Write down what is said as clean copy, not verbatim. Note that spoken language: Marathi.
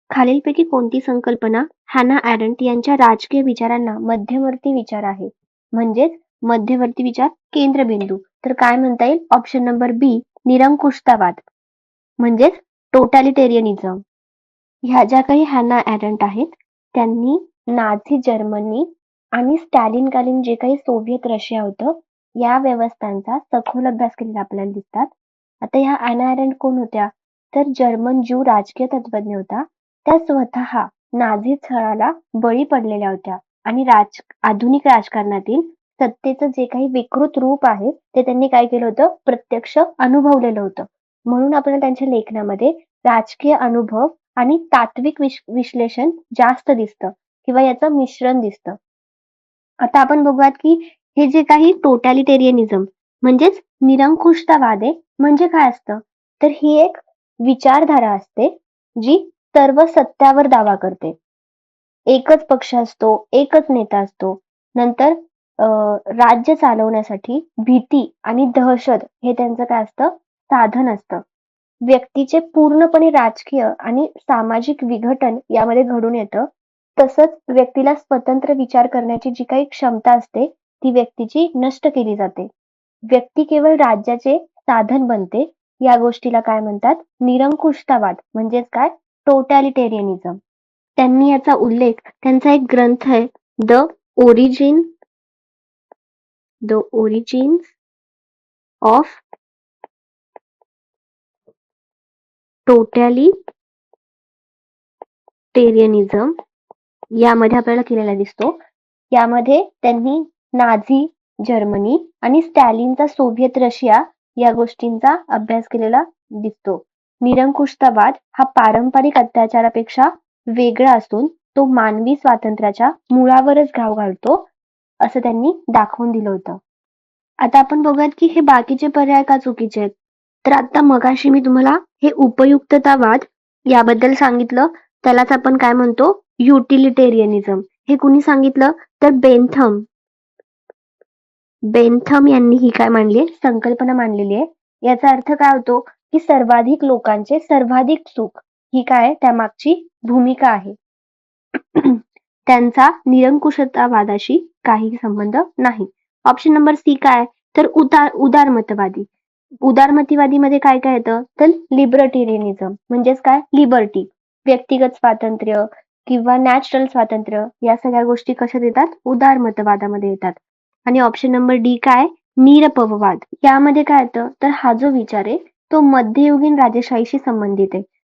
खालीलपैकी कोणती संकल्पना हॅना अॅरेंट यांच्या राजकीय विचारांना मध्यवर्ती विचार आहे? म्हणजेच मध्यवर्ती विचार केंद्रबिंदू. तर काय म्हणता येईल? ऑप्शन नंबर बी निरंकुशतावाद म्हणजेच टोटॅलिटेरियनिझम. ह्या ज्या काही हॅना अॅरेंट आहेत त्यांनी नाझी जर्मनी आणि स्टॅलिनकालीन जे काही सोव्हिएत रशिया होतं या व्यवस्थांचा सखोल अभ्यास केलेला आपल्याला दिसतात. आता ह्या हॅना अॅरेंट कोण होत्या? तर जर्मन ज्यू राजकीय तत्त्वज्ञ होता. त्या स्वतः नाझी छळाला बळी पडलेल्या होत्या आणि आधुनिक राजकारणातील सत्तेचं जे काही विकृत रूप आहे ते त्यांनी काय केलं होतं? प्रत्यक्ष अनुभवलेलं होतं. म्हणून आपल्याला त्यांच्या लेखनामध्ये राजकीय अनुभव आणि तात्विक विश्लेषण जास्त दिसतं किंवा याचं मिश्रण दिसतं. आता आपण बघूयात की हे जे काही टोटॅलिटेरियनिझम म्हणजेच निरंकुशतावाद आहे म्हणजे काय असतं? तर ही एक विचारधारा असते जी सर्व सत्यावर दावा करते. एकच पक्ष असतो, एकच नेता असतो. नंतर राज्य चालवण्यासाठी भीती आणि दहशत हे त्यांचं काय असतं? साधन असतं. व्यक्तीचे पूर्णपणे राजकीय आणि सामाजिक विघटन यामध्ये घडून येतं. तसंच व्यक्तीला स्वतंत्र विचार करण्याची जी काही क्षमता असते ती व्यक्तीची नष्ट केली जाते. व्यक्ती केवळ राज्याचे साधन बनते. या गोष्टीला काय म्हणतात? निरंकुशतावाद म्हणजेच काय? टोटॅलिटेरियनिझम. त्यांनी याचा उल्लेख त्यांचा एक ग्रंथ आहे द ओरिजिन्स ऑफ टोटॅलिटेरियनिझम यामध्ये आपल्याला केलेला दिसतो. यामध्ये त्यांनी नाझी जर्मनी आणि स्टॅलिनचा सोव्हिएत रशिया या गोष्टींचा अभ्यास केलेला दिसतो. निरंकुशतावाद हा पारंपरिक अत्याचारापेक्षा वेगळा असून तो मानवी स्वातंत्र्याच्या मुळावरच घाव घालतो असं त्यांनी दाखवून दिलं होतं. आता आपण बघूयात की हे बाकीचे पर्याय का चुकीचे आहेत. तर आता मगाशी मी तुम्हाला हे उपयुक्ततावाद याबद्दल सांगितलं, त्यालाच आपण काय म्हणतो? युटिलिटेरियनिझम. हे कुणी सांगितलं? तर बेंथम यांनी ही काय मांडली? संकल्पना मांडलेली आहे. याचा अर्थ काय होतो? की सर्वाधिक लोकांचे सर्वाधिक सुख ही काय त्यामागची भूमिका आहे. त्यांचा निरंकुशतावादाशी काही संबंध नाही. ऑप्शन नंबर सी काय? तर उदारमतवादी. उदारमतवादीमध्ये काय काय येतं? तर लिबर्टेरियनिझम म्हणजेच काय? लिबर्टी. व्यक्तिगत स्वातंत्र्य किंवा नॅचरल स्वातंत्र्य या सगळ्या गोष्टी कशात येतात? उदारमतवादामध्ये येतात. आणि ऑप्शन नंबर डी काय? निरपवाद. यामध्ये काय येतं? तर हा जो विचार आहे तो मध्ययुगीन राजेशाहीशी संबंधित आहे.